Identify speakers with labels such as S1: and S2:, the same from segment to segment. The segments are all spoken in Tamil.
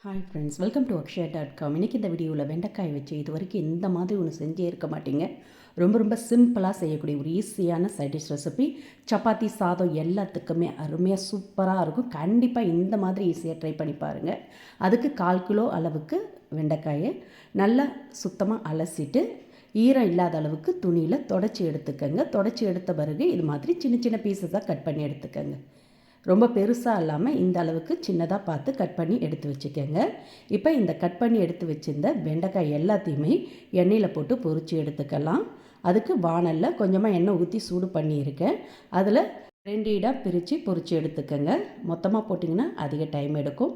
S1: ஹாய் ஃப்ரெண்ட்ஸ், வெல்கம் டு அக்ஷயா.com. இன்றைக்கி இந்த வீடியோவில் வெண்டைக்காய் வச்சு இது வரைக்கும் இந்த மாதிரி ஒன்று செஞ்சே இருக்க மாட்டீங்க. ரொம்ப சிம்பிளாக செய்யக்கூடிய ஒரு ஈஸியான சைட் டிஷ் ரெசிபி. சப்பாத்தி, சாதம் எல்லாத்துக்குமே அருமையாக சூப்பராக இருக்கும். கண்டிப்பாக இந்த மாதிரி ஈஸியாக ட்ரை பண்ணி பாருங்கள். அதுக்கு 1/4 கிலோ அளவுக்கு வெண்டைக்காயை நல்லா சுத்தமாக அலசிட்டு ஈரம் இல்லாத அளவுக்கு துணியில் தொடச்சி எடுத்துக்கோங்க. தொடச்சி எடுத்த பிறகு இது மாதிரி சின்ன சின்ன பீஸஸாக கட் பண்ணி எடுத்துக்கோங்க. ரொம்ப பெருசாக இல்லாமல் இந்த அளவுக்கு சின்னதாக பார்த்து கட் பண்ணி எடுத்து வச்சுக்கோங்க. இப்போ இந்த கட் பண்ணி எடுத்து வச்சுருந்த வெண்டைக்காய் எல்லாத்தையுமே எண்ணெயில் போட்டு பொரித்து எடுத்துக்கலாம். அதுக்கு வாணலில் கொஞ்சமாக எண்ணெய் ஊற்றி சூடு பண்ணியிருக்கேன். அதில் 2 இடாக பிரித்து பொரித்து எடுத்துக்கோங்க. மொத்தமாக போட்டிங்கன்னா அதிக டைம் எடுக்கும்.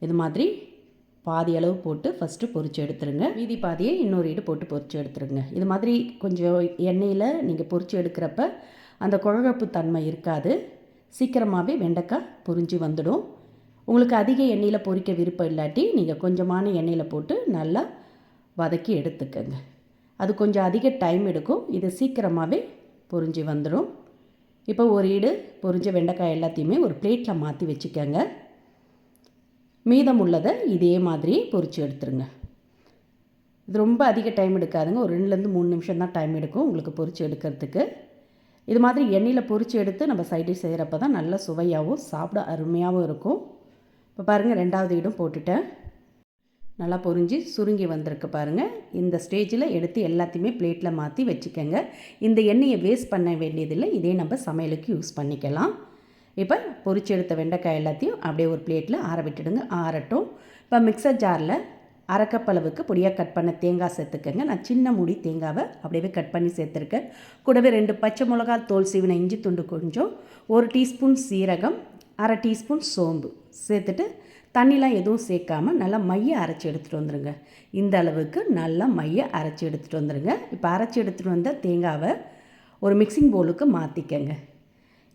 S1: இது மாதிரி பாதி அளவு போட்டு ஃபஸ்ட்டு பொரித்து எடுத்துருங்க. மீதி பாதியை இன்னொரு ஈடு போட்டு பொரித்து எடுத்துருங்க. இது மாதிரி கொஞ்சம் எண்ணெயில் நீங்கள் பொரித்து எடுக்கிறப்ப அந்த குழகப்பு தன்மை இருக்காது. சீக்கிரமாகவே வெண்டைக்காய் பொரிஞ்சு வந்துடும். உங்களுக்கு அதிக எண்ணெயில் பொரிக்க விருப்பம் இல்லாட்டி நீங்கள் கொஞ்சமான எண்ணெயில் போட்டு நல்லா வதக்கி எடுத்துக்கங்க. அது கொஞ்சம் அதிக டைம் எடுக்கும். இது சீக்கிரமாகவே பொரிஞ்சு வந்துடும். இப்போ ஒரு ஈடு பொரிஞ்ச வெண்டைக்காய் எல்லாத்தையுமே ஒரு பிளேட்டில் மாற்றி வச்சுக்கோங்க. மீதம் உள்ளதை இதே மாதிரி பொரித்து எடுத்துருங்க. இது ரொம்ப அதிக டைம் எடுக்காதுங்க. ஒரு 2லேருந்து 3 நிமிஷம் தான் டைம் எடுக்கும் உங்களுக்கு பொரித்து எடுக்கிறதுக்கு. இது மாதிரி எண்ணெயில் பொரித்து எடுத்து நம்ம சைட் டிஷ் செய்கிறப்ப தான் நல்ல சுவையாகவும் சாப்பிட அருமையாகவும் இருக்கும். இப்போ பாருங்கள், 2வது ஈடும் போட்டுட்டேன். நல்லா பொரிஞ்சு சுருங்கி வந்திருக்கு பாருங்கள். இந்த ஸ்டேஜில் எடுத்து எல்லாத்தையுமே பிளேட்டில் மாற்றி வச்சுக்கோங்க. இந்த எண்ணெயை வேஸ்ட் பண்ண வேண்டியதில்லை. இதே நம்ம சமையலுக்கு யூஸ் பண்ணிக்கலாம். இப்போ பொரிச்சு எடுத்த வெண்டைக்காய் எல்லாத்தையும் அப்படியே ஒரு பிளேட்டில் ஆற விட்டுடுங்க. ஆறட்டும். இப்போ மிக்சர் ஜாரில் 1/2 கப் அளவுக்கு பொடியாக கட் பண்ண தேங்காய் சேர்த்துக்கங்க. நான் சின்ன மூடி தேங்காவை அப்படியே கட் பண்ணி சேர்த்துருக்கேன். கூடவே 2 பச்சை மிளகா, தோல் சீவின இஞ்சி துண்டு கொஞ்சம், 1 டீஸ்பூன் சீரகம், 1/2 டீஸ்பூன் சோம்பு சேர்த்துட்டு தண்ணிலாம் எதுவும் சேர்க்காமல் நல்லா மைய அரைச்சி எடுத்துகிட்டு வந்துடுங்க. இந்த அளவுக்கு நல்லா மைய அரைச்சி எடுத்துகிட்டு வந்துடுங்க. இப்போ அரைச்சி எடுத்துகிட்டு வந்த தேங்காவை ஒரு மிக்சிங் பவுலுக்கு மாற்றிக்கங்க.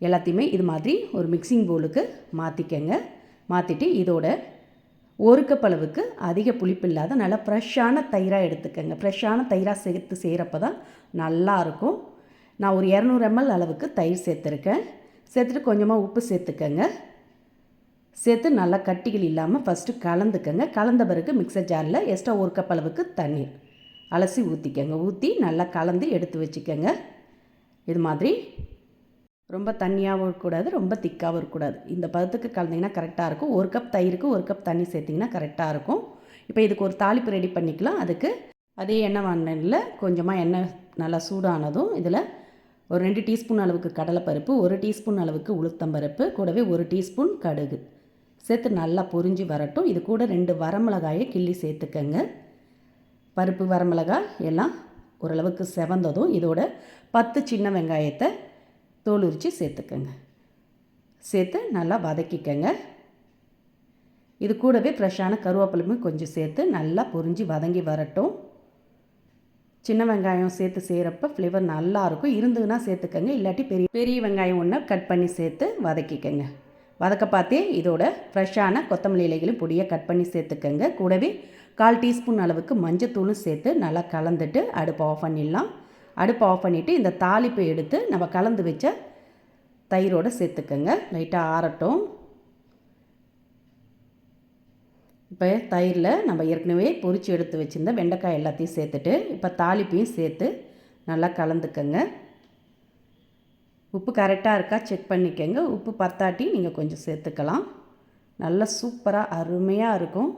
S1: எல்லாத்தையுமே இது மாதிரி ஒரு மிக்சிங் பவுலுக்கு மாற்றிக்கங்க. மாற்றிட்டு இதோட 1 கப் அளவுக்கு அதிக புளிப்பு இல்லாத நல்லா ஃப்ரெஷ்ஷான தயிராக எடுத்துக்கோங்க. ஃப்ரெஷ்ஷான தயிராக சேர்த்து செய்கிறப்ப தான் நல்லாயிருக்கும். நான் ஒரு 200 ml அளவுக்கு தயிர் சேர்த்துருக்கேன். சேர்த்துட்டு கொஞ்சமாக உப்பு சேர்த்துக்கங்க. சேர்த்து நல்லா கட்டிகள் இல்லாமல் ஃபஸ்ட்டு கலந்துக்கங்க. கலந்த பிறகு மிக்சர் ஜாரில் எக்ஸ்ட்ரா 1 கப் அளவுக்கு தண்ணீர் அலசி ஊற்றிக்கங்க. ஊற்றி நல்லா கலந்து எடுத்து வச்சுக்கோங்க. இது மாதிரி ரொம்ப தண்ணியாகவும் இருக்கக்கூடாது, ரொம்ப திக்காகவும் இருக்கக்கூடாது. இந்த பதத்துக்கு கலந்திங்கன்னா கரெக்டாக இருக்கும். 1 கப் தயிருக்கு 1 கப் தண்ணி சேர்த்திங்கன்னா கரெக்டாக இருக்கும். இப்போ இதுக்கு ஒரு தாளிப்பு ரெடி பண்ணிக்கலாம். அதுக்கு அதே எண்ணெய் வானலில் கொஞ்சமாக எண்ணெய் நல்லா சூடானதும் இதில் ஒரு 2 டீஸ்பூன் அளவுக்கு கடலைப்பருப்பு, 1 டீஸ்பூன் அளவுக்கு உளுத்தம்பருப்பு, கூடவே 1 டீஸ்பூன் கடுகு சேர்த்து நல்லா பொரிஞ்சு வரட்டும். இது கூட 2 வரமிளகாயை கிள்ளி சேர்த்துக்கங்க. பருப்பு, வரமிளகாய் எல்லாம் ஓரளவுக்கு செவந்ததும் இதோட 10 சின்ன வெங்காயத்தை தோல் உரித்து சேர்த்துக்கங்க. சேர்த்து நல்லா வதக்கிக்கங்க. இது கூடவே ஃப்ரெஷ்ஷான கருவேப்பிலையுமே கொஞ்சம் சேர்த்து நல்லா பொரிஞ்சு வதங்கி வரட்டும். சின்ன வெங்காயம் சேர்த்து செய்கிறப்ப ஃப்ளேவர் நல்லாயிருக்கும். இருந்ததுன்னா சேர்த்துக்கங்க. இல்லாட்டி பெரிய வெங்காயம் ஒன்று கட் பண்ணி சேர்த்து வதக்கிக்கங்க. வதக்க பார்த்தே இதோட ஃப்ரெஷ்ஷான கொத்தமல்லி இலைகளையும் பொடியாக கட் பண்ணி சேர்த்துக்கங்க. கூடவே 1/4 டீஸ்பூன் அளவுக்கு மஞ்சத்தூளும் சேர்த்து நல்லா கலந்துட்டு அடுப்பு ஆஃப் பண்ணிடலாம். அடுப்பு ஆஃப் பண்ணிவிட்டு இந்த தாளிப்பை எடுத்து நம்ம கலந்து வச்ச தயிரோடு சேர்த்துக்கங்க. லைட்டாக ஆறட்டும். இப்போ தயிரில் நம்ம ஏற்கனவே பொரித்து எடுத்து வச்சுருந்த வெண்டைக்காய் எல்லாத்தையும் சேர்த்துட்டு இப்போ தாளிப்பையும் சேர்த்து நல்லா கலந்துக்கங்க. உப்பு கரெக்டாக இருக்கா செக் பண்ணிக்கங்க. உப்பு பத்தாட்டி நீங்கள் கொஞ்சம் சேர்த்துக்கலாம். நல்லா சூப்பராக அருமையாக இருக்கும்.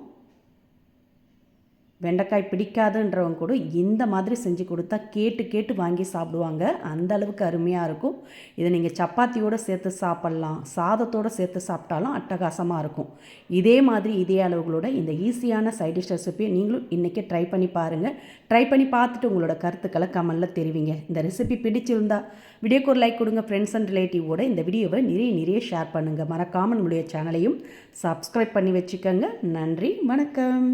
S1: வெண்டைக்காய் பிடிக்காதுன்றவங்க கூட இந்த மாதிரி செஞ்சு கொடுத்தா கேட்டு வாங்கி சாப்பிடுவாங்க. அந்த அளவுக்கு அருமையாக இருக்கும். இதை நீங்கள் சப்பாத்தியோடு சேர்த்து சாப்பிட்லாம், சாதத்தோடு சேர்த்து சாப்பிட்டாலும் அட்டகாசமாக இருக்கும். இதே மாதிரி இதே அளவுகளோட இந்த ஈஸியான சைட் டிஷ் ரெசிபியை நீங்களும் இன்றைக்கி ட்ரை பண்ணி பாருங்கள். ட்ரை பண்ணி பார்த்துட்டு உங்களோட கருத்துக்களை கமெண்டில் தெரிவிங்க. இந்த ரெசிபி பிடிச்சிருந்தா வீடியோக்கு ஒரு லைக் கொடுங்க. ஃப்ரெண்ட்ஸ் அண்ட் ரிலேட்டிவோட இந்த வீடியோவை நிறைய ஷேர் பண்ணுங்கள். மறக்காமல் நம்முடைய சேனலையும் சப்ஸ்கிரைப் பண்ணி வச்சுக்கோங்க. நன்றி, வணக்கம்.